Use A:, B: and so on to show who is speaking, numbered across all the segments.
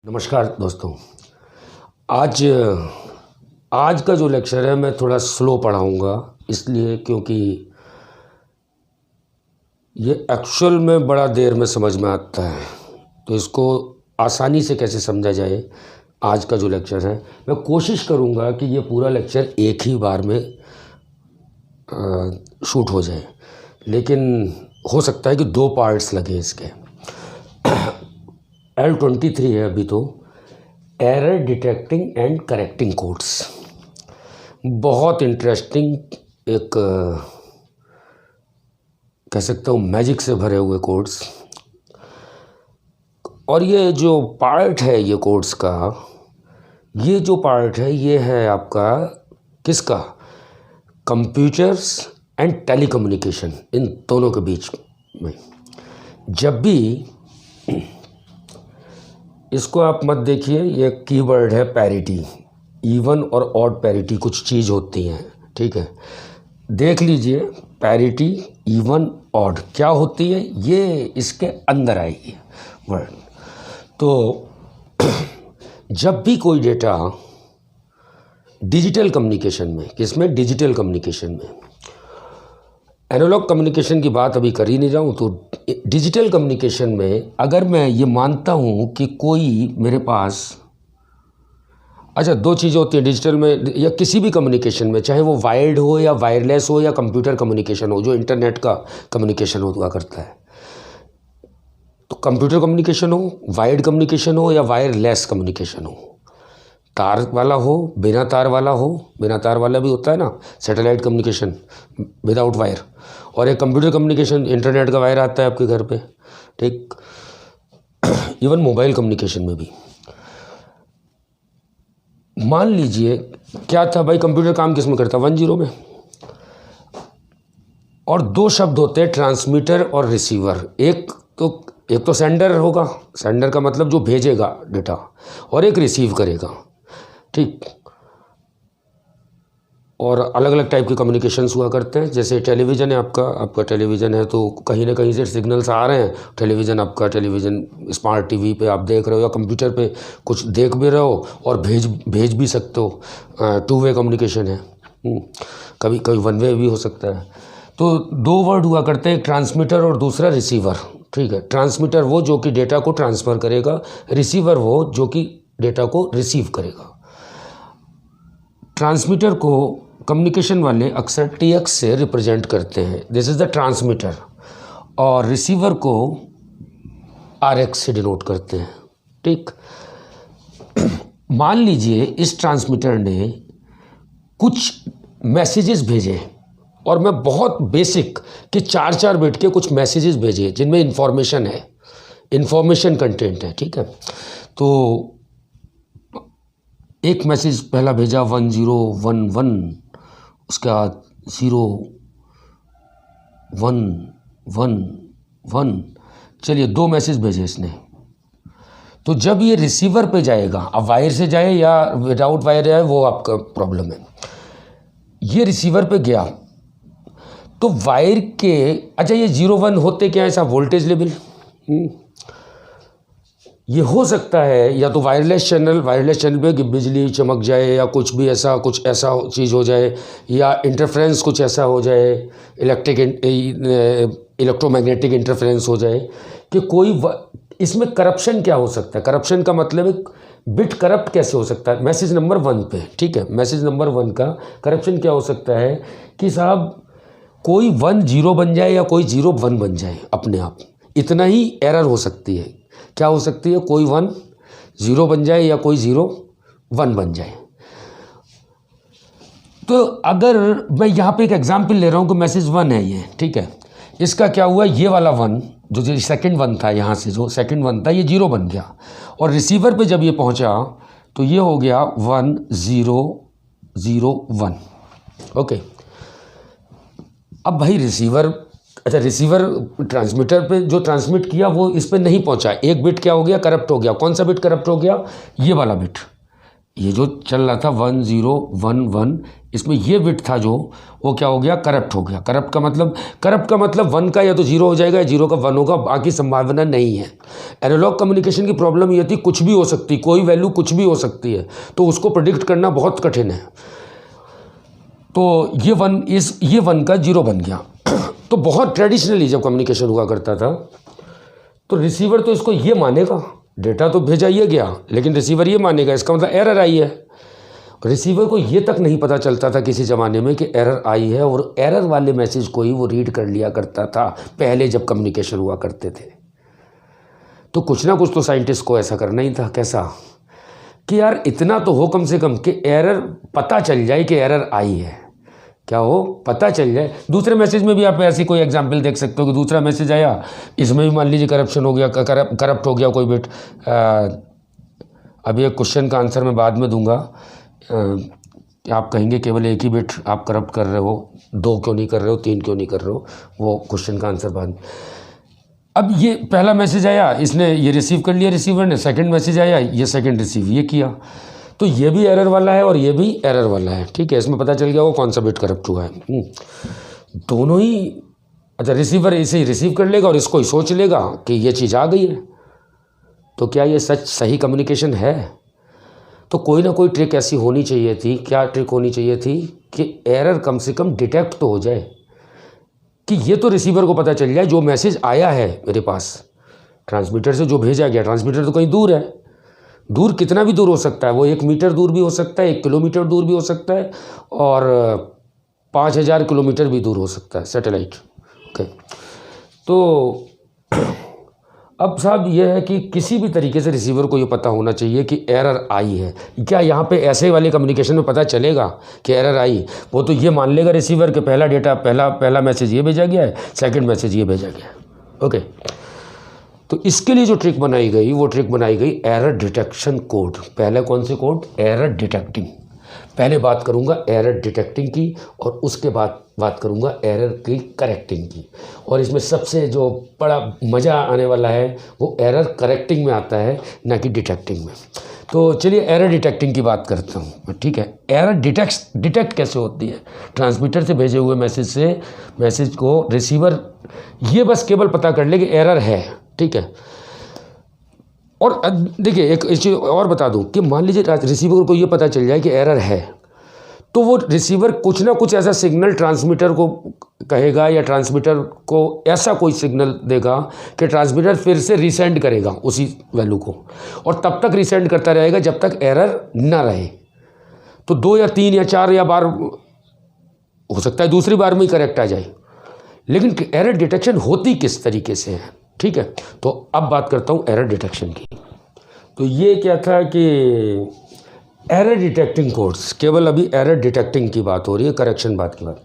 A: नमस्कार दोस्तों। आज आज का जो लेक्चर है मैं थोड़ा स्लो पढ़ाऊँगा, इसलिए क्योंकि ये एक्चुअल में बड़ा देर में समझ में आता है, तो इसको आसानी से कैसे समझा जाए। आज का जो लेक्चर है मैं कोशिश करूँगा कि ये पूरा लेक्चर एक ही बार में शूट हो जाए, लेकिन हो सकता है कि 2 पार्ट्स लगे इसके। L23 है अभी तो, error detecting and correcting codes. बहुत इंटरेस्टिंग एक कह सकता हूँ मैजिक से भरे हुए कोड्स। और ये जो पार्ट है ये कोड्स का, ये जो पार्ट है ये है आपका किसका, कंप्यूटर्स एंड टेलीकम्युनिकेशन, इन दोनों के बीच में। जब भी इसको आप मत देखिए, ये कीवर्ड है पैरिटी, इवन और ऑड पैरिटी कुछ चीज़ होती हैं, ठीक है। देख लीजिए पैरिटी, इवन, ऑड क्या होती है, ये इसके अंदर आएगी वर्ड। तो जब भी कोई डेटा डिजिटल कम्युनिकेशन में, किसमें, डिजिटल कम्युनिकेशन में, एनालॉग कम्युनिकेशन की बात अभी कर ही नहीं जाऊँ, तो डिजिटल कम्युनिकेशन में अगर मैं ये मानता हूँ कि कोई मेरे पास, अच्छा 2 चीज़ें होती हैं डिजिटल में या किसी भी कम्युनिकेशन में, चाहे वो वायर्ड हो या वायरलेस हो या कंप्यूटर कम्युनिकेशन हो, जो इंटरनेट का कम्युनिकेशन हुआ करता है। तो कंप्यूटर कम्युनिकेशन हो, वायर्ड कम्युनिकेशन हो या वायरलेस कम्युनिकेशन हो, तार वाला हो, बिना तार वाला हो, बिना तार वाला भी होता है ना, सैटेलाइट कम्युनिकेशन विदाउट वायर, और एक कंप्यूटर कम्युनिकेशन, इंटरनेट का वायर आता है आपके घर पे, ठीक। इवन मोबाइल कम्युनिकेशन में भी मान लीजिए क्या था भाई, कंप्यूटर काम किस में करता है, 1-0 में, और 2 शब्द होते हैं, ट्रांसमीटर और रिसीवर। एक तो सेंडर होगा, सेंडर का मतलब जो भेजेगा डेटा, और एक रिसीव करेगा, ठीक। और अलग अलग टाइप के कम्युनिकेशंस हुआ करते हैं। जैसे टेलीविज़न है आपका टेलीविज़न है, तो कहीं ना कहीं से सिग्नल्स आ रहे हैं, टेलीविज़न स्मार्ट टीवी पे आप देख रहे हो, या कंप्यूटर पे कुछ देख भी रहे हो और भेज भी सकते हो। 2 वे कम्युनिकेशन है, कभी 1 वे भी हो सकता है। तो 2 वर्ड हुआ करते हैं, ट्रांसमीटर और दूसरा रिसीवर, ठीक है। ट्रांसमीटर वो जो कि डेटा को ट्रांसफ़र करेगा, रिसीवर वो जो कि डेटा को रिसीव करेगा। ट्रांसमीटर को कम्युनिकेशन वाले अक्सर TX से रिप्रेजेंट करते हैं, दिस इज़ द ट्रांसमीटर, और रिसीवर को RX से डिनोट करते हैं, ठीक। मान लीजिए इस ट्रांसमीटर ने कुछ मैसेजेस भेजे, और मैं बहुत बेसिक कि 4-4 बिट के कुछ मैसेजेस भेजे जिनमें इंफॉर्मेशन है, इंफॉर्मेशन कंटेंट है, ठीक है। तो एक मैसेज पहला भेजा 1011, उसके बाद 0111, चलिए 2 मैसेज भेजे इसने। तो जब ये रिसीवर पे जाएगा, अब वायर से जाए या विदाउट वायर जाए वो आपका प्रॉब्लम है, ये रिसीवर पे गया तो वायर के, अच्छा ये 01 होते क्या, ऐसा वोल्टेज लेवल, ये हो सकता है या तो वायरलेस चैनल पे बिजली चमक जाए, या कुछ ऐसा चीज़ हो जाए, या इंटरफ्रेंस कुछ ऐसा हो जाए, इलेक्ट्रोमैग्नेटिक इंटरफ्रेंस हो जाए कि कोई इसमें करप्शन क्या हो सकता है। करप्शन का मतलब है बिट करप्ट कैसे हो सकता है, मैसेज नंबर 1 पे, ठीक है। मैसेज नंबर 1 का करप्शन क्या हो सकता है कि साहब कोई 1 0 बन जाए या कोई 0 1 बन जाए अपने आप, इतना ही एरर हो सकती है। क्या हो सकती है, कोई 1 0 बन जाए या कोई 0 1 बन जाए। तो अगर मैं यहाँ पे एक एग्जांपल ले रहा हूँ कि मैसेज 1 है ये, ठीक है। इसका क्या हुआ, ये वाला 1 जो सेकंड 1 था, यहाँ से जो सेकंड 1 था ये 0 बन गया, और रिसीवर पे जब ये पहुँचा तो ये हो गया 1001, ओके। अब भाई रिसीवर ट्रांसमीटर पे जो ट्रांसमिट किया वो इस पे नहीं पहुंचा, एक बिट क्या हो गया, करप्ट हो गया। कौन सा बिट करप्ट हो गया, ये वाला बिट, ये जो चल रहा था 1011, इसमें ये बिट था जो, वो क्या हो गया, करप्ट हो गया। करप्ट का मतलब 1 का या तो 0 हो जाएगा या 0 का 1 होगा, बाकी संभावना नहीं है। एनालॉग कम्युनिकेशन की प्रॉब्लम ये थी, कुछ भी हो सकती, कोई वैल्यू कुछ भी हो सकती है, तो उसको प्रेडिक्ट करना बहुत कठिन है। तो ये 1 का 0 बन गया। तो बहुत ट्रेडिशनली जब कम्युनिकेशन हुआ करता था, तो रिसीवर तो इसको ये मानेगा, डेटा तो भेजा ये गया, लेकिन रिसीवर ये मानेगा इसका मतलब एरर आई है। रिसीवर को ये तक नहीं पता चलता था किसी ज़माने में कि एरर आई है, और एरर वाले मैसेज को ही वो रीड कर लिया करता था पहले जब कम्युनिकेशन हुआ करते थे। तो कुछ ना कुछ तो साइंटिस्ट को ऐसा करना ही था, कैसा कि यार इतना तो हो कम से कम कि एरर पता चल जाए कि एरर आई है, क्या हो, पता चल जाए। दूसरे मैसेज में भी आप ऐसी कोई एग्जांपल देख सकते हो कि दूसरा मैसेज आया, इसमें भी मान लीजिए करप्शन हो गया, करप्ट हो गया कोई बिट। अभी एक क्वेश्चन का आंसर मैं बाद में दूंगा। आप कहेंगे केवल एक ही बिट आप करप्ट कर रहे हो, 2 क्यों नहीं कर रहे हो, 3 क्यों नहीं कर रहे हो, वो क्वेश्चन का आंसर बाद में। अब ये पहला मैसेज आया, इसने ये रिसीव कर लिया रिसीवर ने, सेकंड मैसेज आया, ये सेकंड रिसीव ये किया, तो ये भी एरर वाला है और ये भी एरर वाला है, ठीक है। इसमें पता चल गया वो कौन सा बिट करप्ट हुआ है। दोनों ही, अच्छा रिसीवर इसे ही रिसीव कर लेगा और इसको ही सोच लेगा कि ये चीज़ आ गई है, तो क्या ये सच सही कम्युनिकेशन है? तो कोई ना कोई ट्रिक ऐसी होनी चाहिए थी। क्या ट्रिक होनी चाहिए थी कि एरर कम से कम डिटेक्ट तो हो जाए, कि ये तो रिसीवर को पता चल जाए जो मैसेज आया है मेरे पास ट्रांसमीटर से, जो भेजा गया, ट्रांसमीटर तो कहीं दूर है, दूर कितना भी दूर हो सकता है, वो 1 मीटर दूर भी हो सकता है, 1 किलोमीटर दूर भी हो सकता है, और 5000 किलोमीटर भी दूर हो सकता है, सैटेलाइट। ओके, तो अब साहब ये है कि किसी भी तरीके से रिसीवर को ये पता होना चाहिए कि एरर आई है। क्या यहाँ पे ऐसे वाले कम्युनिकेशन में पता चलेगा कि एरर आई? वो तो ये मान लेगा रिसीवर के पहला डेटा, पहला मैसेज ये भेजा गया है, सेकंड मैसेज ये भेजा गया है। ओके, तो इसके लिए जो ट्रिक बनाई गई, वो ट्रिक बनाई गई एरर डिटेक्शन कोड। पहले कौन से कोड? Error detecting. पहले बात करूंगा एरर डिटेक्टिंग की, और उसके बाद बात करूंगा एरर की करेक्टिंग की। और इसमें सबसे जो बड़ा मज़ा आने वाला है वो एरर करेक्टिंग में आता है, ना कि डिटेक्टिंग में। तो चलिए एरर डिटेक्टिंग की बात करता हूँ, ठीक है। एरर डिटेक्ट कैसे होती है? ट्रांसमीटर से भेजे हुए मैसेज को रिसीवर ये बस केवल पता कर ले कि एरर है, ठीक है। और देखिए एक चीज़ और बता दूं कि मान लीजिए रिसीवर को ये पता चल जाए कि एरर है, तो वो रिसीवर कुछ ना कुछ ऐसा सिग्नल ट्रांसमीटर को कहेगा, या ट्रांसमीटर को ऐसा कोई सिग्नल देगा कि ट्रांसमीटर फिर से रीसेंड करेगा उसी वैल्यू को, और तब तक रीसेंड करता रहेगा जब तक एरर ना रहे। तो 2 या 3 या 4 या बार हो सकता है, दूसरी बार में ही करेक्ट आ जाए, लेकिन एरर डिटेक्शन होती किस तरीके से है, ठीक है। तो अब बात करता हूँ एरर डिटेक्शन की। तो ये क्या था कि एरर डिटेक्टिंग कोड्स, केवल अभी एरर डिटेक्टिंग की बात हो रही है, करेक्शन बात की बात।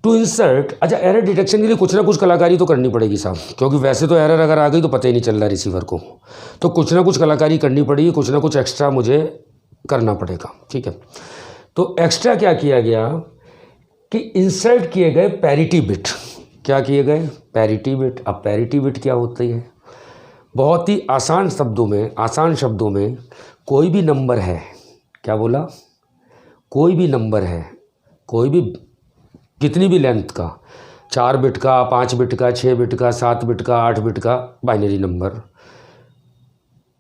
A: टू इंसर्ट, अच्छा एरर डिटेक्शन के लिए कुछ ना कुछ कलाकारी तो करनी पड़ेगी साहब, क्योंकि वैसे तो एरर अगर आ गई तो पता ही नहीं चल रहा रिसीवर को, तो कुछ ना कुछ कलाकारी करनी पड़ेगी, कुछ ना कुछ एक्स्ट्रा मुझे करना पड़ेगा, ठीक है। तो एक्स्ट्रा क्या किया गया कि इंसर्ट किए गए पैरिटी बिट। क्या किए गए? Parity bit. अब पैरिटी बिट क्या होती है? बहुत ही आसान शब्दों में कोई भी नंबर है, क्या बोला? कोई भी नंबर है, कोई भी कितनी भी लेंथ का, 4 बिट का, 5 बिट का, 6 बिट का, 7 बिट का, 8 बिट का बाइनरी नंबर,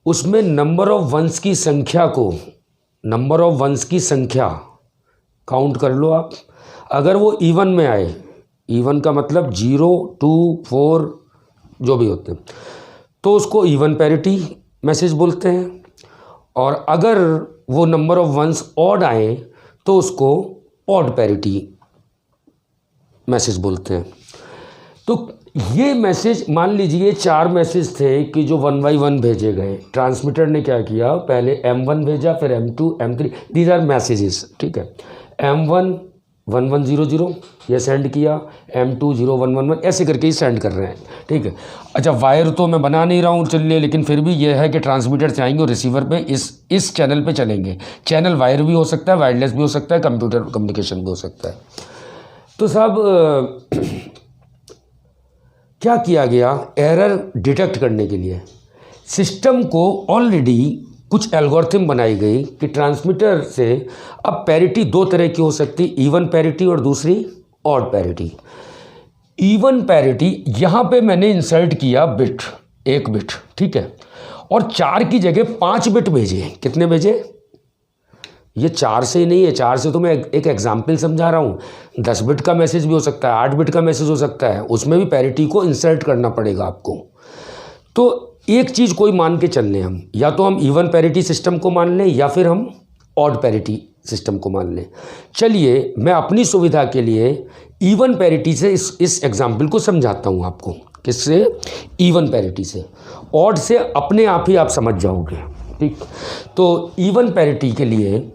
A: उसमें नंबर ऑफ वंस की संख्या काउंट कर लो आप। अगर वो इवन में आए, इवन का मतलब 0, 2, 4 जो भी होते हैं, तो उसको इवन पैरिटी मैसेज बोलते हैं। और अगर वो नंबर ऑफ वंस ऑड आए तो उसको ऑड पैरिटी मैसेज बोलते हैं। तो ये मैसेज, मान लीजिए 4 मैसेज थे कि जो 1 by 1 भेजे गए। ट्रांसमीटर ने क्या किया, पहले M1 भेजा, फिर M2, M3, these are messages, ठीक है। M1 1100 ये सेंड किया, M2 0111 ऐसे करके ही सेंड कर रहे हैं, ठीक है। अच्छा वायर तो मैं बना नहीं रहा हूँ चलिए, लेकिन फिर भी ये है कि ट्रांसमीटर से आएंगे और रिसीवर पे इस चैनल पे चलेंगे। चैनल वायर भी हो सकता है, वायरलेस भी हो सकता है, कंप्यूटर कम्युनिकेशन भी हो सकता है। तो साहब क्या किया गया एरर डिटेक्ट करने के लिए? सिस्टम को ऑलरेडी कुछ एल्गोरिथम बनाई गई कि ट्रांसमीटर से अब पैरिटी दो तरह की हो सकती, इवन पैरिटी और दूसरी ऑड पैरिटी। इवन पैरिटी यहाँ पे मैंने इंसर्ट किया बिट, एक बिट, ठीक है, और 4 की जगह 5 बिट भेजे। कितने भेजे? ये 4 से ही नहीं है, 4 से तो मैं एक एग्जाम्पल समझा रहा हूँ। 10 बिट का मैसेज भी हो सकता है, 8 बिट का मैसेज हो सकता है, उसमें भी पैरिटी को इंसर्ट करना पड़ेगा आपको। तो एक चीज़ कोई मान के चल लें हम, या तो हम इवन पैरिटी सिस्टम को मान लें या फिर हम ऑड पैरिटी सिस्टम को मान लें। चलिए मैं अपनी सुविधा के लिए इवन पैरिटी से इस एग्जाम्पल को समझाता हूँ आपको। किससे? इवन पैरिटी से। ऑड से अपने आप ही आप समझ जाओगे, ठीक। तो इवन पैरिटी के लिए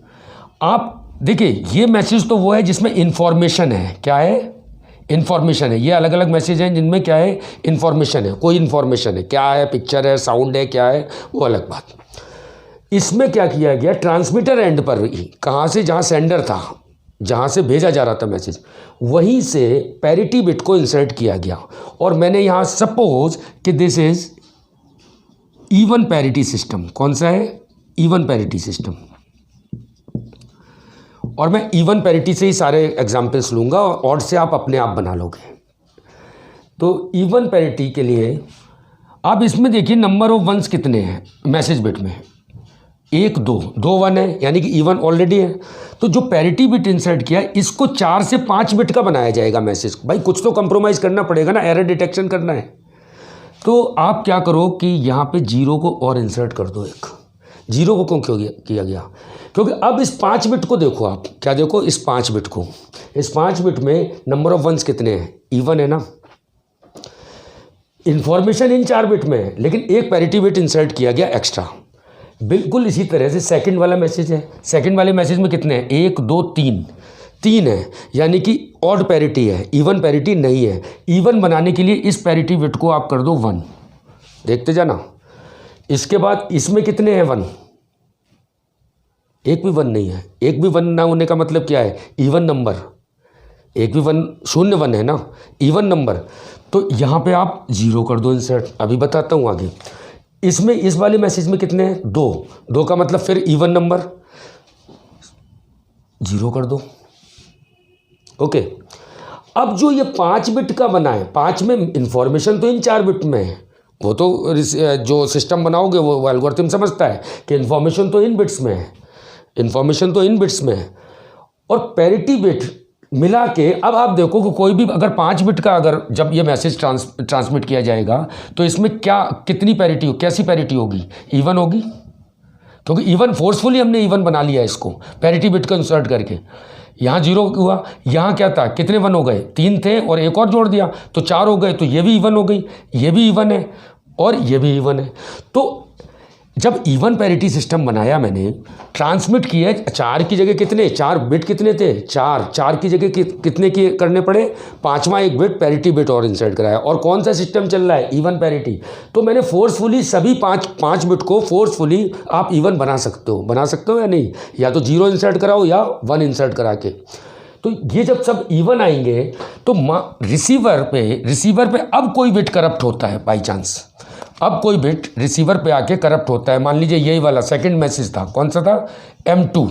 A: आप देखिए, ये मैसेज तो वो है जिसमें इंफॉर्मेशन है। क्या है? इन्फॉर्मेशन है। ये अलग अलग मैसेज हैं जिनमें क्या है? इन्फॉर्मेशन है, कोई इन्फॉर्मेशन है। क्या है? पिक्चर है, साउंड है, क्या है, वो अलग बात। इसमें क्या किया गया, ट्रांसमीटर एंड पर ही, कहाँ से? जहाँ सेंडर था, जहाँ से भेजा जा रहा था मैसेज, वहीं से पैरिटी बिट को इंसर्ट किया गया। और मैंने यहाँ सपोज कि this is even parity system. कौन सा है? Even parity system. और मैं इवन पैरिटी से ही सारे एग्जाम्पल्स लूँगा, और ऑड से आप अपने आप बना लोगे। तो इवन पैरिटी के लिए आप इसमें देखिए नंबर ऑफ वंस कितने हैं मैसेज बिट में? 1 2 2 1 है, यानी कि इवन ऑलरेडी है। तो जो पैरिटी बिट इंसर्ट किया इसको 4 से 5 बिट का बनाया जाएगा मैसेज। भाई कुछ तो कंप्रोमाइज़ करना पड़ेगा ना, एरर डिटेक्शन करना है। तो आप क्या करो कि यहाँ पे 0 को और इंसर्ट कर दो। एक 0 को क्यों किया गया? क्योंकि अब इस 5 बिट को देखो, आप क्या देखो, इस 5 बिट को, इस 5 बिट में नंबर ऑफ वंस कितने हैं? इवन है ना। इंफॉर्मेशन इन 4 बिट में है, लेकिन एक पैरिटी बिट इंसर्ट किया गया एक्स्ट्रा। बिल्कुल इसी तरह से सेकंड वाला मैसेज है। सेकंड वाले मैसेज में कितने हैं? 1 2 3 है, यानी कि ऑड पैरिटी है, इवन पैरिटी नहीं है। इवन बनाने के लिए इस पैरिटी बिट को आप कर दो 1। देखते जाना। इसके बाद इसमें कितने हैं? 1। एक भी 1 नहीं है। एक भी 1 ना होने का मतलब क्या है? Even number. एक भी 1 0 1 है ना, इवन नंबर। तो यहाँ पे आप 0 कर दो इंसर्ट। अभी बताता हूँ आगे। इसमें इस वाले मैसेज में कितने हैं? 2 का मतलब फिर इवन नंबर, 0 कर दो। ओके। अब जो ये 5 बिट का बना है, 5 में इंफॉर्मेशन तो इन 4 बिट में है। वो तो जो सिस्टम बनाओगे वो एल्गोरिथम समझता है कि इंफॉर्मेशन तो इन बिट्स में है, इंफॉर्मेशन तो इन बिट्स में है। और पैरिटी बिट मिला के अब आप देखो कि कोई भी अगर 5 बिट का, अगर जब ये मैसेज ट्रांसमिट किया जाएगा तो इसमें क्या, कितनी पैरिटी हो, कैसी पैरिटी होगी? इवन होगी, क्योंकि इवन फोर्सफुली हमने इवन बना लिया इसको पैरिटी बिट को इंसर्ट करके। यहाँ 0 हुआ, यहाँ क्या था? कितने 1 हो गए? 3 थे और एक और जोड़ दिया तो 4 हो गए। तो ये भी इवन हो गई, ये भी इवन है और ये भी इवन है। तो जब इवन पैरिटी सिस्टम बनाया मैंने, ट्रांसमिट किया 4 की जगह कितने? 4 बिट कितने थे? 4 की जगह कितने के करने पड़े? 5वां एक बिट पैरिटी बिट और इंसर्ट कराया। और कौन सा सिस्टम चल रहा है? Even parity. तो मैंने फोर्सफुली सभी 5 बिट को फोर्सफुली आप इवन बना सकते हो या नहीं? या तो 0 इंसर्ट कराओ या 1 इंसर्ट करा के। तो ये जब सब इवन आएंगे तो रिसीवर पे अब कोई बिट करप्ट होता है बाई चांस। अब कोई बिट रिसीवर पे आके करप्ट होता है। मान लीजिए यही वाला सेकंड मैसेज था, कौन सा था? M2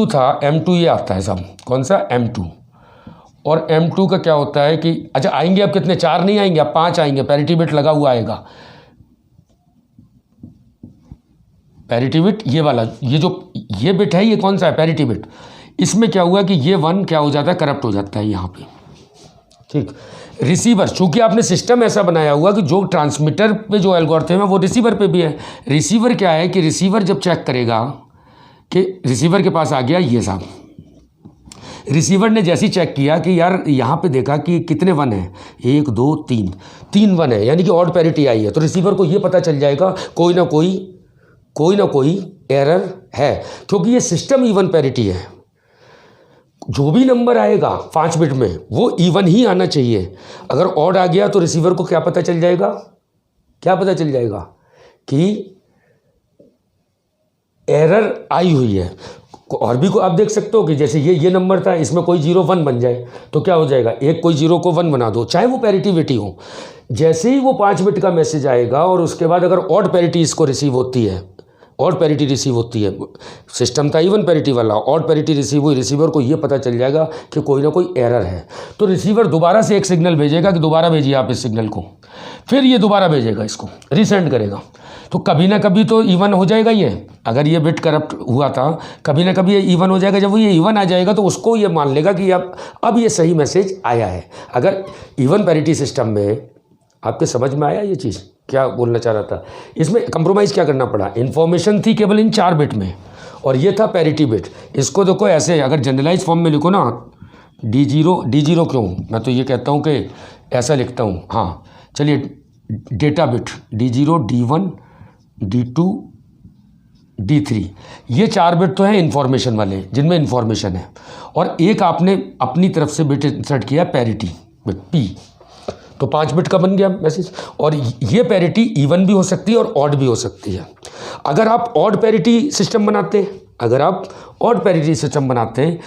A: था। M2 ये आता है सब, कौन सा? M2। और M2 का क्या होता है कि अच्छा आएंगे अब कितने? 4 नहीं आएंगे, अब 5 आएंगे। पैरिटी बिट लगा हुआ आएगा। पैरिटी बिट ये वाला, ये बिट है, ये कौन सा है? Parity bit. इसमें क्या हुआ कि ये 1 क्या हो जाता है? करप्ट हो जाता है यहाँ पे, ठीक। रिसीवर, चूंकि आपने सिस्टम ऐसा बनाया हुआ कि जो ट्रांसमीटर पे जो एल्गोरिथम है वो रिसीवर पे भी है। रिसीवर क्या है कि रिसीवर जब चेक करेगा कि रिसीवर के पास आ गया ये साहब, रिसीवर ने जैसे ही चेक किया कि यार यहाँ पे देखा कि कितने 1 है, 1 2 3 1 है, यानी कि ऑड पैरिटी आई है। तो रिसीवर को ये पता चल जाएगा कोई ना कोई एरर है, क्योंकि ये सिस्टम इवन पैरिटी है। जो भी नंबर आएगा 5 बिट में वो इवन ही आना चाहिए। अगर ऑड आ गया तो रिसीवर को क्या पता चल जाएगा? कि एरर आई हुई है। और भी को आप देख सकते हो कि जैसे ये नंबर था, इसमें कोई 0 1 बन जाए तो क्या हो जाएगा, एक कोई 0 को 1 बना दो, चाहे वो पैरिटी बिट ही हो। जैसे ही वो 5 बिट का मैसेज आएगा और उसके बाद अगर ऑड पैरिटी इसको रिसीव होती है, ऑड पैरिटी रिसीव होती है, सिस्टम था इवन पैरिटी वाला, ऑड पैरिटी रिसीव हुई, रिसीवर को ये पता चल जाएगा कि कोई ना कोई एरर है, तो रिसीवर दोबारा से एक सिग्नल भेजेगा कि दोबारा भेजिए आप इस सिग्नल को, फिर ये दोबारा भेजेगा, इसको रीसेंड करेगा। तो कभी ना कभी तो इवन हो जाएगा ये, अगर ये बिट करप्ट हुआ था कभी ना कभी ये इवन हो जाएगा। जब वो ये इवन आ जाएगा तो उसको ये मान लेगा कि अब ये सही मैसेज आया है। अगर इवन पैरिटी सिस्टम में आपके समझ में आया ये चीज़ क्या बोलना चाह रहा था? इसमें कंप्रोमाइज़ क्या करना पड़ा, इन्फॉर्मेशन थी केवल इन 4 बिट में और ये था पैरिटी बिट। इसको देखो ऐसे अगर जनरलाइज फॉर्म में लिखो ना, D0 क्यों, मैं तो ये कहता हूँ कि ऐसा लिखता हूँ, हाँ चलिए, data bit D0 D1 D2 D3, ये 4 बिट तो हैं इन्फॉर्मेशन वाले जिनमें इन्फॉर्मेशन है, और एक आपने अपनी तरफ से बिट इंसर्ट किया पैरिटी बिट P, तो 5 बिट का बन गया मैसेज। और ये पैरिटी इवन भी हो सकती है और ऑड भी हो सकती है। अगर आप ऑड पैरिटी सिस्टम बनाते हैं, अगर आप ऑड पैरिटी सिस्टम बनाते हैं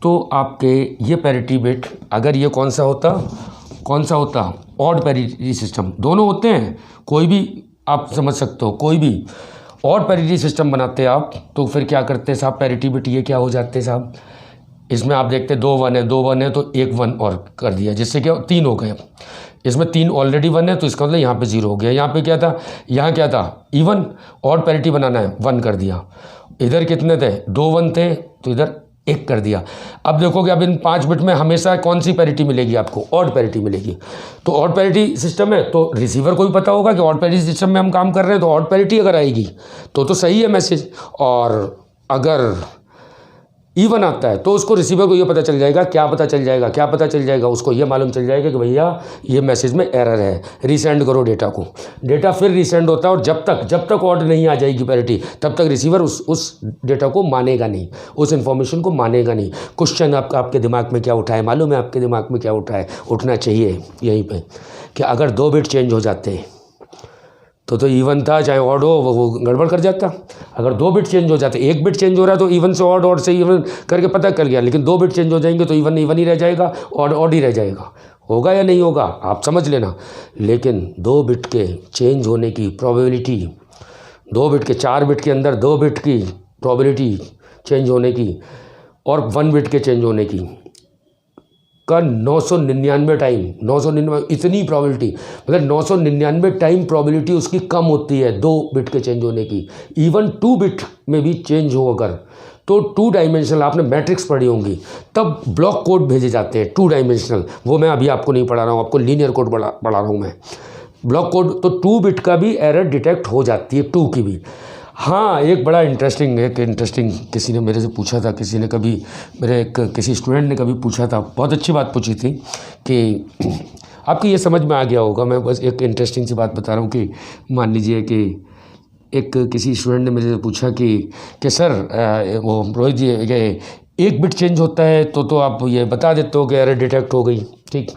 A: तो आपके ये पैरिटी बिट, अगर ये कौन सा होता ऑड पैरिटी सिस्टम, दोनों होते हैं, कोई भी आप समझ सकते हो, कोई भी ऑड पैरिटी सिस्टम बनाते आप तो फिर क्या करते साहब, पैरिटी बिट ये क्या हो जाते साहब, इसमें आप देखते 2 1 है तो एक 1 और कर दिया, जिससे क्या 3 हो गए। इसमें 3 ऑलरेडी 1 है तो इसका मतलब यहाँ पे 0 हो गया। यहाँ पे क्या था, यहाँ क्या था इवन, ऑड पैरिटी बनाना है 1 कर दिया। इधर कितने थे, 2 1 थे तो इधर 1 कर दिया। अब देखोगे अब इन 5 बिट में हमेशा कौन सी पैरिटी मिलेगी आपको, ऑड पैरिटी मिलेगी। तो ऑड पैरिटी सिस्टम है तो रिसीवर को भी पता होगा कि ऑड पैरिटी सिस्टम में हम काम कर रहे हैं, तो ऑड पैरिटी अगर आएगी तो सही है मैसेज, और अगर इवन आता है तो उसको रिसीवर को ये पता चल जाएगा, क्या पता चल जाएगा, उसको ये मालूम चल जाएगा कि भैया ये मैसेज में एरर है, रीसेंड करो डेटा को। डेटा फिर रीसेंड होता है और जब तक ऑर्डर नहीं आ जाएगी पैरिटी तब तक रिसीवर उस डेटा को मानेगा नहीं, उस इन्फॉर्मेशन को मानेगा नहीं। क्वेश्चन आपके दिमाग में क्या उठा है, मालूम है आपके दिमाग में क्या उठा है, उठना चाहिए यहीं पर, कि अगर 2 बिट चेंज हो जाते हैं तो इवन था चाहे ऑड हो, वो गड़बड़ कर जाता। अगर 2 बिट चेंज हो जाते, 1 बिट चेंज हो रहा है तो इवन से ऑड, ऑड से इवन करके पता कर गया, लेकिन 2 बिट चेंज हो जाएंगे तो इवन ही रह जाएगा, ऑड ही रह जाएगा। होगा या नहीं होगा आप समझ लेना। लेकिन 2 बिट के चेंज होने की प्रोबेबिलिटी, 2 बिट के 4 बिट के अंदर 2 बिट की प्रोबेबिलिटी चेंज होने की और 1 बिट के चेंज होने की का 999 टाइम, 999 इतनी प्रोबेबिलिटी, मतलब 999 टाइम प्रोबेबिलिटी उसकी कम होती है 2 बिट के चेंज होने की। इवन 2 बिट में भी चेंज हो अगर तो 2 डायमेंशनल, आपने मैट्रिक्स पढ़ी होंगी, तब ब्लॉक कोड भेजे जाते हैं 2 डायमेंशनल, वो मैं अभी आपको नहीं पढ़ा रहा हूँ, आपको लीनियर कोड पढ़ा रहा हूँ मैं, ब्लॉक कोड। तो 2 बिट का भी एरर डिटेक्ट हो जाती है, 2 की भी। हाँ, एक बड़ा इंटरेस्टिंग किसी ने मेरे से पूछा था, किसी स्टूडेंट ने कभी पूछा था, बहुत अच्छी बात पूछी थी कि आपको ये समझ में आ गया होगा, मैं बस एक इंटरेस्टिंग सी बात बता रहा हूँ कि मान लीजिए कि किसी स्टूडेंट ने मेरे से पूछा कि सर वो रोहित जी, 1 बिट चेंज होता है तो आप ये बता देते हो कि एरर डिटेक्ट हो गई, ठीक,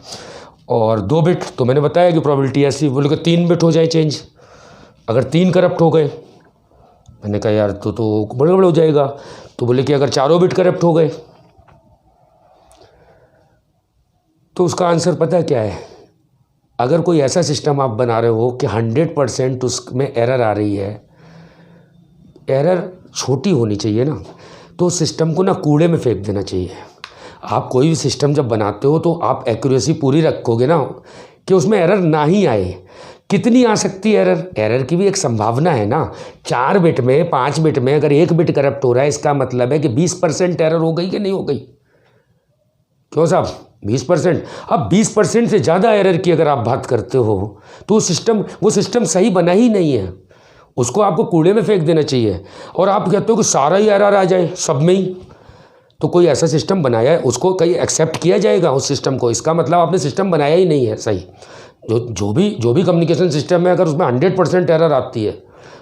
A: और 2 बिट तो मैंने बताया कि प्रोबेबिलिटी ऐसी, बोले कि 3 बिट हो जाए चेंज, अगर 3 करप्ट हो गए, मैंने कहा यार तो बड़े हो जाएगा, तो बोले कि अगर 4 बिट करप्ट हो गए, तो उसका आंसर पता है क्या है, अगर कोई ऐसा सिस्टम आप बना रहे हो कि 100% उसमें एरर आ रही है, एरर छोटी होनी चाहिए ना, तो सिस्टम को ना कूड़े में फेंक देना चाहिए। आप कोई भी सिस्टम जब बनाते हो तो आप एक्यूरेसी पूरी रखोगे ना कि उसमें एरर ना ही आए। कितनी आ सकती है एरर की भी एक संभावना है ना। 4 बिट में 5 बिट में अगर 1 बिट करप्ट हो रहा है, इसका मतलब है कि 20% एरर हो गई कि नहीं हो गई, क्यों साहब 20%। अब 20% से ज़्यादा एरर की अगर आप बात करते हो तो वो सिस्टम सही बना ही नहीं है, उसको आपको कूड़े में फेंक देना चाहिए। और आप कहते हो कि सारा ही एरर आ जाए सब में ही, तो कोई ऐसा सिस्टम बनाया है, उसको कहीं एक्सेप्ट किया जाएगा उस सिस्टम को, इसका मतलब आपने सिस्टम बनाया ही नहीं है सही। जो भी कम्युनिकेशन सिस्टम है, अगर उसमें 100% एरर आती है,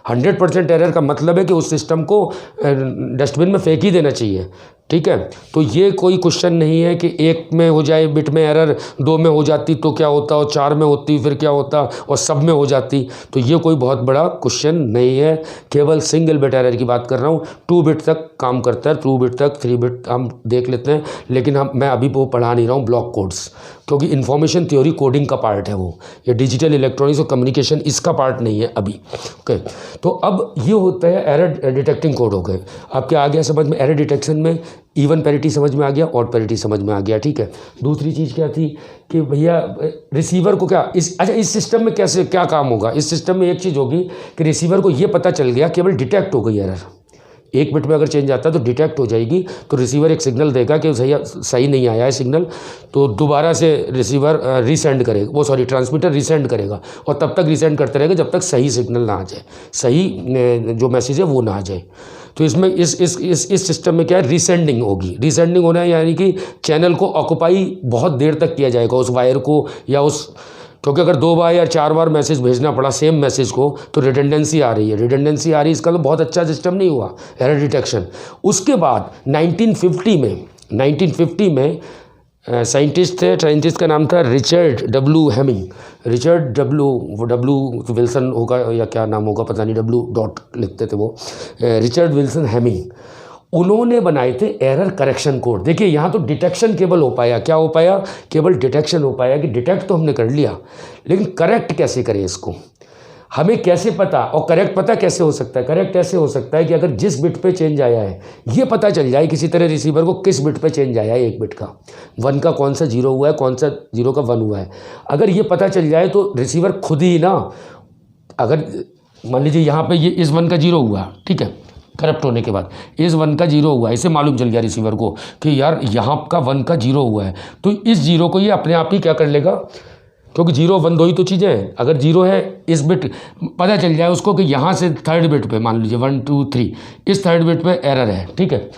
A: 100% एरर का मतलब है कि उस सिस्टम को डस्टबिन में फेंक ही देना चाहिए, ठीक है। तो ये कोई क्वेश्चन नहीं है कि एक में हो जाए बिट में एरर, 2 में हो जाती तो क्या होता, और 4 में होती फिर क्या होता, और सब में हो जाती, तो ये कोई बहुत बड़ा क्वेश्चन नहीं है। केवल सिंगल बिट एरर की बात कर रहा हूँ। 2 बिट तक काम करता है, 2 बिट तक, 3 बिट हम देख लेते हैं, लेकिन मैं अभी वो पढ़ा नहीं रहा हूँ ब्लॉक कोड्स, क्योंकि इन्फॉर्मेशन थ्योरी कोडिंग का पार्ट है वो, ये डिजिटल इलेक्ट्रॉनिक्स और कम्युनिकेशन इसका पार्ट नहीं है अभी, ओके। तो अब ये होता है एरर डिटेक्टिंग कोड हो गए। आपके आ गया समझ में, एरर डिटेक्शन में इवन पैरिटी समझ में आ गया, ऑड पैरिटी समझ में आ गया, ठीक है। दूसरी चीज़ क्या थी कि भैया रिसीवर को क्या इस सिस्टम में कैसे क्या काम होगा। इस सिस्टम में एक चीज़ होगी कि रिसीवर को ये पता चल गया, केवल डिटेक्ट हो गई एरर, 1 बिट में अगर चेंज आता है तो डिटेक्ट हो जाएगी, तो रिसीवर एक सिग्नल देगा कि सही नहीं आया है सिग्नल, तो दोबारा से रिसीवर रीसेंड करेगा, वो सॉरी ट्रांसमीटर रीसेंड करेगा, और तब तक रीसेंड करते रहेगा जब तक सही सिग्नल ना आ जाए, सही जो मैसेज है वो ना आ जाए। तो इसमें इस सिस्टम में क्या है, रीसेंडिंग होगी। रीसेंडिंग होना है यानी कि चैनल को ऑक्युपाई बहुत देर तक किया जाएगा उस वायर को, या उस, क्योंकि अगर 2 बार या 4 बार मैसेज भेजना पड़ा सेम मैसेज को तो रिडंडेंसी आ रही है, रिडंडेंसी आ रही है, इसका तो बहुत अच्छा सिस्टम नहीं हुआ एरर डिटेक्शन। उसके बाद 1950 में साइंटिस्ट थे, साइंटिस्ट का नाम था Richard W Hamming, Richard W Wilson होगा या क्या नाम होगा पता नहीं, डब्ल्यू डॉट लिखते थे वो, रिचर्ड विल्सन हेमिंग, उन्होंने बनाए थे एरर करेक्शन कोड। देखिए यहाँ तो डिटेक्शन केवल हो पाया, क्या हो पाया, केवल डिटेक्शन हो पाया कि डिटेक्ट तो हमने कर लिया, लेकिन करेक्ट कैसे करें इसको, हमें कैसे पता, और करेक्ट पता कैसे हो सकता है, करेक्ट ऐसे हो सकता है कि अगर जिस बिट पे चेंज आया है ये पता चल जाए किसी तरह रिसीवर को किस बिट पे चेंज आया है, 1 बिट का 1 का कौन सा 0 हुआ है, कौन सा 0 का 1 हुआ है, अगर ये पता चल जाए तो रिसीवर खुद ही ना, अगर मान लीजिए यहाँ पे ये इस 1 का 0 हुआ, ठीक है, करप्ट होने के बाद इस 1 का 0 हुआ, इसे मालूम चल गया रिसीवर को कि यार यहाँ का 1 का 0 हुआ है, तो इस 0 को ये अपने आप ही क्या कर लेगा, क्योंकि 0 1 2 ही तो चीज़ें हैं, अगर 0 है इस बिट पता चल जाए उसको कि यहाँ से 3rd बिट पे मान लीजिए 1 2 3 इस 3rd बिट पे एरर है, ठीक है,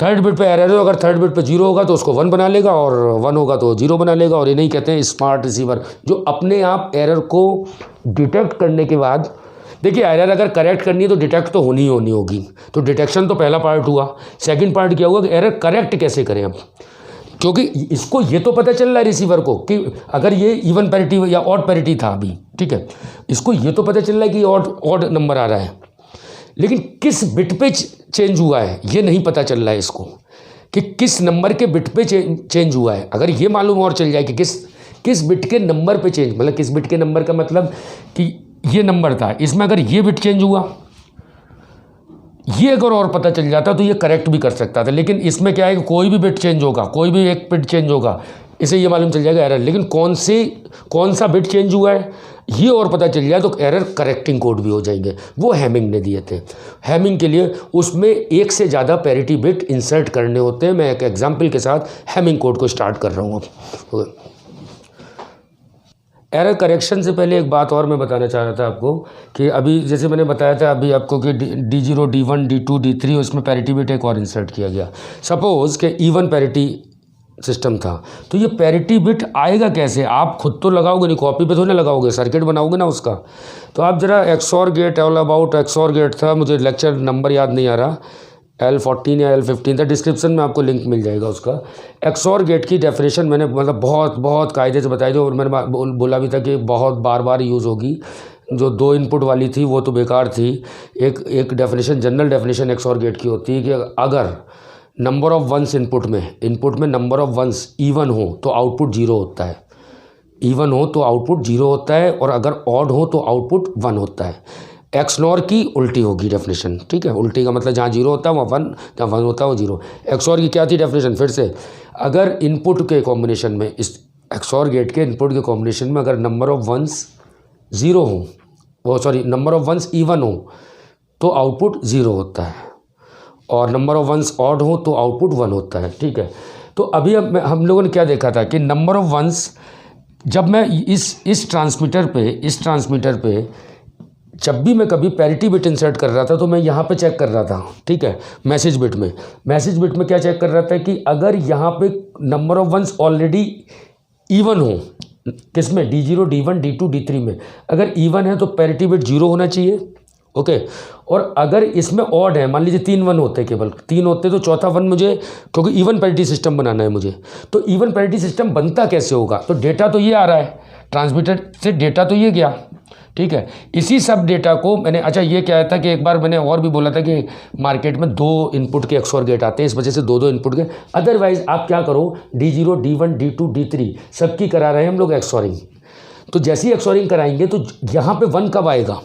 A: 3rd बिट पे एरर है, अगर 3rd बिट पे 0 होगा तो उसको 1 बना लेगा, और 1 होगा तो 0 बना लेगा, और ये नहीं कहते हैं स्मार्ट रिसीवर, जो अपने आप एरर को डिटेक्ट करने के बाद, देखिए एरर अगर करेक्ट करनी है तो डिटेक्ट तो होनी होगी, तो डिटेक्शन तो पहला पार्ट हुआ। सेकंड पार्ट क्या हुआ कि एरर करेक्ट कैसे करें अब, क्योंकि इसको ये तो पता चल रहा है रिसीवर को कि अगर ये इवन पैरिटी या ऑड पैरिटी था अभी, ठीक है, इसको ये तो पता चल रहा है कि ऑड नंबर आ रहा है, लेकिन किस बिट पे चेंज हुआ है ये नहीं पता चल रहा है इसको, कि किस नंबर के बिट पे चेंज हुआ है। अगर ये मालूम और चल जाए कि किस बिट के नंबर पे चेंज, मतलब किस बिट के नंबर का मतलब कि ये नंबर था, इसमें अगर ये बिट चेंज हुआ, ये अगर और पता चल जाता तो ये करेक्ट भी कर सकता था, लेकिन इसमें क्या है कि कोई भी बिट चेंज होगा, कोई भी एक बिट चेंज होगा, इसे ये मालूम चल जाएगा एरर, लेकिन कौन सा बिट चेंज हुआ है ये और पता चल जाए तो एरर करेक्टिंग कोड भी हो जाएंगे। वो हैमिंग ने दिए थे। हैमिंग के लिए उसमें 1 से ज़्यादा पैरिटी बिट इंसर्ट करने होते हैं। मैं एक एग्जाम्पल के साथ हैमिंग कोड को स्टार्ट कर रहा हूँ अब। एरर करेक्शन से पहले एक बात और मैं बताना चाह रहा था आपको कि अभी जैसे मैंने बताया था अभी आपको कि D0 D1 D2 D3 उसमें पैरिटी बिट एक और इंसर्ट किया गया। सपोज़ कि इवन पैरिटी सिस्टम था, तो ये पैरिटी बिट आएगा कैसे, आप खुद तो लगाओगे नहीं, कॉपी पे तो नहीं लगाओगे, सर्किट बनाओगे ना उसका। तो आप ज़रा XOR gate, all about XOR gate था, मुझे लेक्चर नंबर याद नहीं आ रहा, L14 या L15 था, डिस्क्रिप्शन में आपको लिंक मिल जाएगा उसका। XOR गेट की डेफिनेशन मैंने मतलब बहुत कायदे से बताई थी, और मैंने बोला भी था कि बहुत बार यूज़ होगी। जो 2 इनपुट वाली थी वो तो बेकार थी। एक definition, general definition XOR gate की होती है कि अगर नंबर ऑफ़ वंस इनपुट में नंबर ऑफ़ वंस इवन हो तो आउटपुट 0 होता है, इवन हो तो आउटपुट 0 होता है, और अगर ऑड हो तो आउटपुट 1 होता है। XNOR की उल्टी होगी डेफिनेशन, ठीक है, उल्टी का मतलब जहाँ 0 होता है वहाँ 1, जहाँ 1 होता है वो 0। XOR की क्या थी डेफिनेशन, फिर से, अगर इनपुट के कॉम्बिनेशन में, इस XOR गेट के इनपुट के कॉम्बिनेशन में अगर नंबर ऑफ़ वंस 0 हो, वो sorry number of ones even हो तो आउटपुट 0 होता है, और नंबर ऑफ़ वंस ऑड हो तो आउटपुट 1 होता है, ठीक है। तो अभी हम लोगों ने क्या देखा था कि नंबर ऑफ़ वंस, जब मैं इस ट्रांसमीटर पे जब भी मैं कभी पैरिटी बिट इंसर्ट कर रहा था तो मैं यहाँ पे चेक कर रहा था, ठीक है, मैसेज बिट में क्या चेक कर रहा था कि अगर यहाँ पे number of ones already even हो, किसमें D0 D1 D2 D3 में अगर इवन है तो पैरिटी बिट 0 होना चाहिए, ओके। और अगर इसमें ऑड है, मान लीजिए 3 1 होते, केवल 3 होते तो चौथा 1 मुझे, क्योंकि इवन पैरिटी सिस्टम बनाना है मुझे, तो इवन पैरिटी सिस्टम बनता कैसे होगा? तो डेटा तो ये आ रहा है, ट्रांसमीटर से डेटा तो ये गया, ठीक है। इसी सब डेटा को मैंने, अच्छा ये क्या था कि एक बार मैंने और भी बोला था कि मार्केट में 2 इनपुट के XOR गेट आते हैं, इस वजह से 2 इनपुट के, अदरवाइज आप क्या करो, D0 D1 D2 D3 सबकी करा रहे हैं हम लोग XORing। तो जैसी XORing कराएंगे तो यहाँ पे 1 कब आएगा?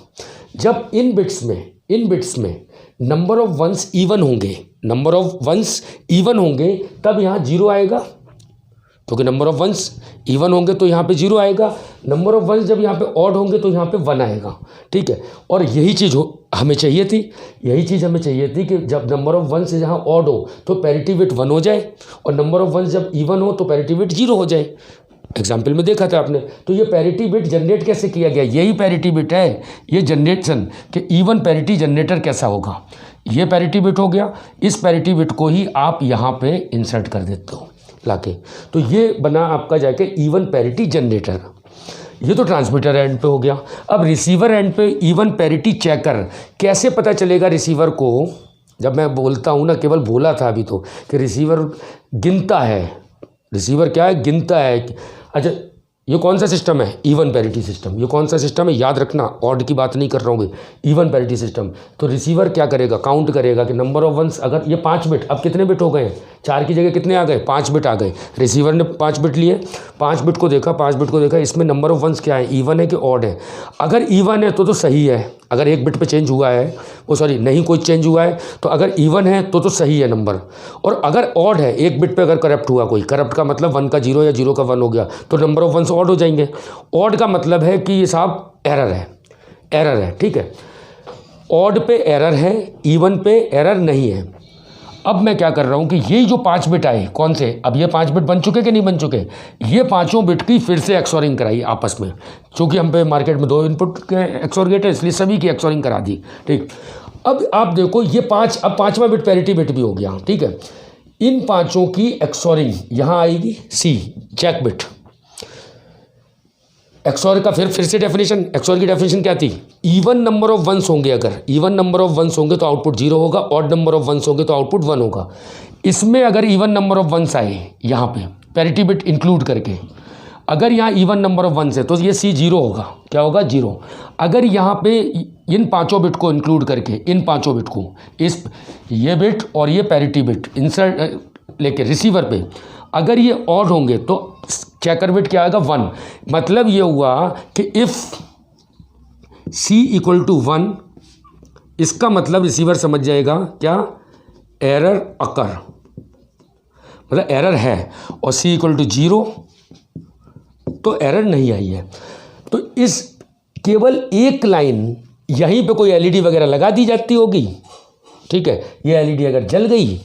A: जब इन बिट्स में नंबर ऑफ वंस इवन होंगे, नंबर ऑफ वंस इवन होंगे तब यहाँ 0 आएगा, क्योंकि नंबर ऑफ वंस इवन होंगे तो यहाँ पे 0 आएगा। नंबर ऑफ वंस जब यहाँ पे ऑड होंगे तो यहाँ पे 1 आएगा, ठीक है। और यही चीज़ हमें चाहिए थी, कि जब नंबर ऑफ वंस यहाँ ऑड हो तो पैरिटी बिट 1 हो जाए, और नंबर ऑफ वंस जब इवन हो तो पैरिटी बिट 0 हो जाए। एग्जाम्पल में देखा था आपने। तो ये पैरिटी बिट जनरेट कैसे किया गया? यही पैरिटी बिट है ये जनरेशन कि इवन पैरिटी जनरेटर कैसा होगा। ये पैरिटी बिट हो गया, इस पैरिटी बिट को ही आप यहाँ पे इंसर्ट कर देते हो लाके, तो ये बना आपका जाके इवन पैरिटी जनरेटर। ये तो ट्रांसमीटर एंड पे हो गया। अब रिसीवर एंड पे इवन पैरिटी चेकर कैसे पता चलेगा रिसीवर को? जब मैं बोलता हूँ ना, केवल बोला था अभी तो कि रिसीवर गिनता है, रिसीवर क्या है? गिनता है। अच्छा ये कौन सा सिस्टम है? Even parity system. ये कौन सा सिस्टम है? याद रखना, ऑड की बात नहीं कर रहा हूँ भाई, इवन पैरिटी सिस्टम। तो रिसीवर क्या करेगा? काउंट करेगा कि नंबर ऑफ वंस, अगर ये 5 बिट, अब कितने बिट हो गए? 4 की जगह कितने आ गए? 5 बिट आ गए। रिसीवर ने 5 बिट लिए, 5 बिट को देखा, इसमें नंबर ऑफ वंस क्या है? इवन है कि ऑड है? अगर इवन है तो सही है, अगर 1 बिट पे चेंज हुआ है, वो सॉरी नहीं कोई चेंज हुआ है, तो अगर इवन है तो सही है नंबर। और अगर ऑड है, 1 बिट पे अगर करप्ट हुआ कोई, करप्ट का मतलब 1 का 0 या 0 का 1 हो गया, तो नंबर ऑफ वंस ऑड हो जाएंगे। ऑड का मतलब है कि ये साहब एरर है, ठीक है। ऑड पे एरर है, इवन पे एरर नहीं है। अब मैं क्या कर रहा हूँ कि ये जो 5 बिट आए, कौन से? अब ये 5 बिट बन चुके कि नहीं बन चुके? ये 5 बिट की फिर से XORing कराई आपस में, क्योंकि हम पे मार्केट में 2 इनपुट के XOR गेट है, इसलिए सभी की XORing करा दी, ठीक। अब आप देखो ये 5, अब 5वां बिट पैरिटी बिट भी हो गया, ठीक है। इन 5 की XORing यहाँ आएगी, C चेक बिट। XOR का फिर से डेफिनेशन, XOR की डेफिनेशन क्या थी? इवन नंबर ऑफ वंस होंगे, अगर इवन नंबर ऑफ वंस होंगे तो आउटपुट 0 होगा, ऑड नंबर ऑफ वंस होंगे तो आउटपुट 1 होगा। इसमें अगर इवन नंबर ऑफ वंस आए, यहाँ पे पैरिटी बिट इंक्लूड करके, अगर यहाँ इवन नंबर ऑफ वंस है तो ये C 0 होगा। क्या होगा? 0। अगर यहाँ पे इन 5 बिट को इंक्लूड करके, इन 5 बिट को, इस ये बिट और ये पैरिटी बिट इंसर्ट लेके रिसीवर पे, अगर ये ऑड होंगे तो चेकर बिट क्या आएगा? 1। मतलब ये हुआ कि इफ़ C = 1, इसका मतलब रिसीवर समझ जाएगा क्या? एरर अकर, मतलब एरर है, और C = 0 तो एरर नहीं आई है। तो इस केवल एक लाइन यहीं पे कोई LED वगैरह लगा दी जाती होगी, ठीक है। ये LED अगर जल गई,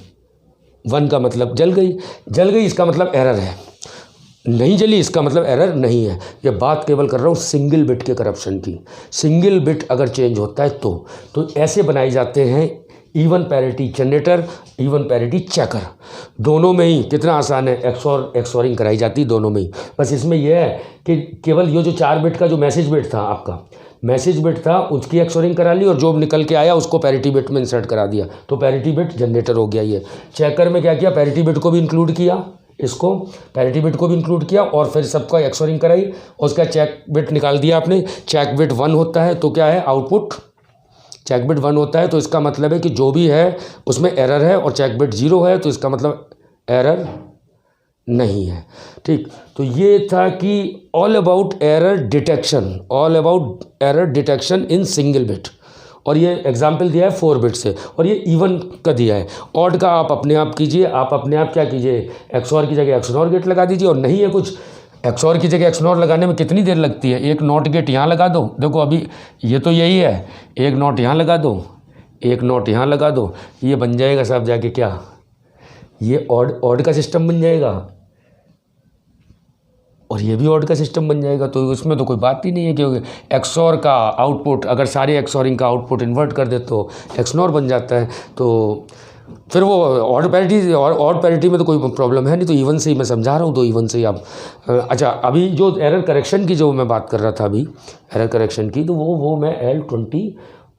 A: 1 का मतलब जल गई इसका मतलब एरर है, नहीं जली इसका मतलब एरर नहीं है। ये बात केवल कर रहा हूँ सिंगल बिट के करप्शन की। सिंगल बिट अगर चेंज होता है तो ऐसे बनाए जाते हैं even parity generator, even parity checker. दोनों में ही कितना आसान है, XORing कराई जाती है दोनों में ही। बस इसमें यह है कि केवल ये जो 4 बिट का जो मैसेज बिट था, आपका मैसेज बिट था, उसकी XORing करा ली, और जो निकल के आया उसको पैरिटी बिट में इंसर्ट करा दिया, तो पैरिटी बिट जनरेटर हो गया। ये चेकर में क्या किया? पैरिटी बिट को भी इंक्लूड किया, इसको पैरिटी बिट को भी इंक्लूड किया, और फिर सबका XORing कराई, और उसका चेक बिट निकाल दिया आपने। चेक बिट 1 होता है तो क्या है? आउटपुट चेक बिट 1 होता है तो इसका मतलब है कि जो भी है उसमें एरर है, और चेक बिट 0 है तो इसका मतलब एरर नहीं है, ठीक। तो ये था कि all about error detection in single bit. और ये एग्जाम्पल दिया है 4 बिट से, और ये इवन का दिया है। ऑड का आप अपने आप कीजिए, आप अपने आप क्या कीजिए? XOR की जगह XNOR गेट लगा दीजिए, और नहीं है कुछ XOR की जगह XNOR लगाने में कितनी देर लगती है? एक नॉट गेट यहाँ लगा दो, देखो अभी ये तो यही है, एक नॉट यहाँ लगा दो, एक नॉट यहाँ लगा दो, ये बन जाएगा साहब जाके क्या? ये ऑड का सिस्टम बन जाएगा, और ये भी ऑड का सिस्टम बन जाएगा। तो उसमें तो कोई बात ही नहीं है, क्योंकि XOR का आउटपुट, अगर सारे XORing का आउटपुट इन्वर्ट कर दे तो XNOR बन जाता है। तो फिर वो ऑड पैरिटी में तो कोई प्रॉब्लम है नहीं, तो इवन से ही मैं समझा रहा हूँ, तो इवन से ही आप। अच्छा, अभी जो एरर करेक्शन की जो मैं बात कर रहा था, अभी एरर करेक्शन की, तो वो मैं L20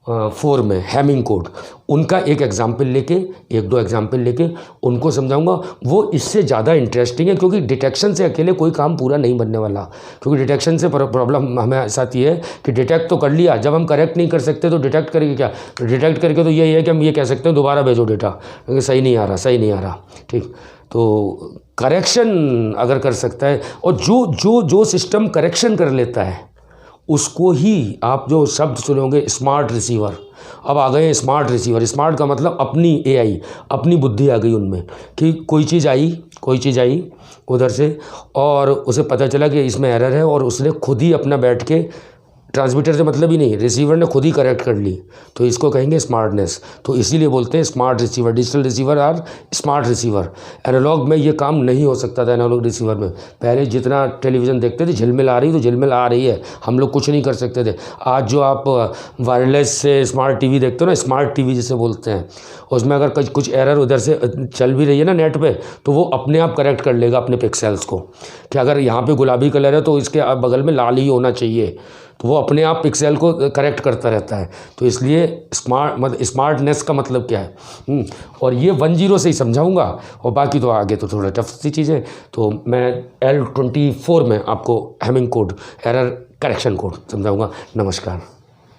A: 4 में हैमिंग कोड, उनका एक एग्जाम्पल लेके, एक दो एग्जाम्पल लेके उनको समझाऊंगा। वो इससे ज़्यादा इंटरेस्टिंग है, क्योंकि डिटेक्शन से अकेले कोई काम पूरा नहीं बनने वाला। क्योंकि डिटेक्शन से प्रॉब्लम हमें साथ ये है कि डिटेक्ट तो कर लिया, जब हम करेक्ट नहीं कर सकते तो डिटेक्ट करके क्या, डिटेक्ट करके तो यही है कि हम ये कह सकते हैं दोबारा भेजो डेटा, क्योंकि सही नहीं आ रहा, सही नहीं आ रहा। ठीक, तो करेक्शन अगर कर सकता है, और जो जो जो सिस्टम करेक्शन कर लेता है उसको ही आप जो शब्द सुनोगे स्मार्ट रिसीवर। अब आ गए स्मार्ट रिसीवर। स्मार्ट का मतलब अपनी एआई, अपनी बुद्धि आ गई उनमें, कि कोई चीज़ आई उधर से और उसे पता चला कि इसमें एरर है, और उसने खुद ही अपना बैठ के, ट्रांसमीटर से मतलब ही नहीं, रिसीवर ने खुद ही करेक्ट कर ली, तो इसको कहेंगे स्मार्टनेस। तो इसीलिए बोलते हैं smart receiver. Digital receiver are smart receiver. Analogue में ये काम नहीं हो सकता था। एनालॉग रिसीवर में पहले जितना टेलीविज़न देखते थे, झिलमिल आ रही तो झिलमिल आ रही है, हम लोग कुछ नहीं कर सकते थे। आज जो आप वायरलेस से स्मार्ट टीवी देखते हो ना, स्मार्ट टीवी जिसे बोलते हैं, उसमें अगर कुछ एरर उधर से चल भी रही है ना नेट पे, तो वो अपने आप करेक्ट कर लेगा अपने पिक्सेल्स को, कि अगर यहाँ पे गुलाबी कलर है तो इसके बगल में लाल ही होना चाहिए, तो वो अपने आप पिक्सेल को करेक्ट करता रहता है। तो इसलिए स्मार्टनेस का मतलब क्या है, और ये 10 से ही समझाऊंगा, और बाकी तो आगे तो थोड़ा टफ सी चीज़ें। तो मैं L24 में आपको Hamming code, error correction code समझाऊंगा। नमस्कार।